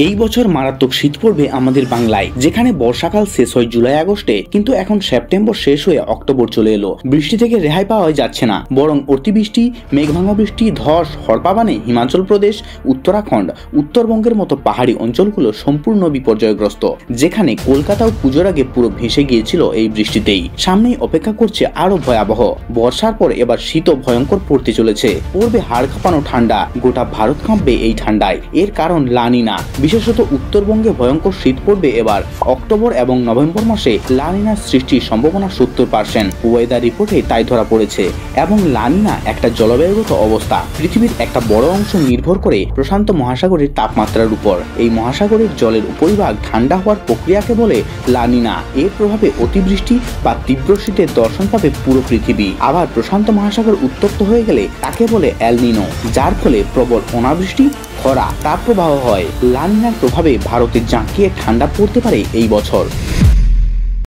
এই বছর মারাত্মক শীত পড়বে আমাদের বাংলায়, যেখানে বর্ষাকাল শেষ হয় জুলাই আগস্টে, কিন্তু এখন সেপ্টেম্বর শেষ হয়ে অক্টোবর চলে এলো। বৃষ্টি থেকে রেহাই পাওয়া যাচ্ছে না, বরং অতিবৃষ্টি, মেঘভাঙা বৃষ্টি, ধস, হড়পাবানে হিমাচল প্রদেশ, উত্তরাখণ্ড, উত্তরবঙ্গের মতো পাহাড়ি অঞ্চলগুলো সম্পূর্ণ বিপর্যয়গ্রস্ত, যেখানে কলকাতাও পুজোর আগে পুরো ভেসে গিয়েছিল এই বৃষ্টিতেই। সামনেই অপেক্ষা করছে আরো ভয়াবহ বর্ষার পর এবার শীতও ভয়ঙ্কর পড়তে চলেছে। পড়বে হাড় কাঁপানো ঠান্ডা, গোটা ভারত কাঁপবে এই ঠান্ডায়। এর কারণ লা নিনা। বিশেষত উত্তরবঙ্গে ভয়ঙ্কর শীত পড়বে এবার। অক্টোবর এবং নভেম্বর মাসে লা নিনার সৃষ্টির সম্ভাবনা 70%। ওয়েদার রিপোর্টে তাই ধরা পড়েছে। এবং লা নিনা একটা জলবায়ুগত অবস্থা। পৃথিবীর একটা বড় অংশ নির্ভর করে প্রশান্ত মহাসাগরের তাপমাত্রার উপর। এই মহাসাগরের জলের উপরিভাগ ঠান্ডা হওয়ার প্রক্রিয়াকে বলে লা নিনা। এর প্রভাবে অতিবৃষ্টি বা তীব্র শীতের দর্শন পাবে পুরো পৃথিবী। আবার প্রশান্ত মহাসাগর উত্তপ্ত হয়ে গেলে তাকে বলে এল নিনো, যার ফলে প্রবল অনাবৃষ্টি, খরা, তাপপ্রবাহ হয়। লা নিনার প্রভাবে ভারতের জাঁকিয়ে ঠান্ডা পড়তে পারে এই বছর।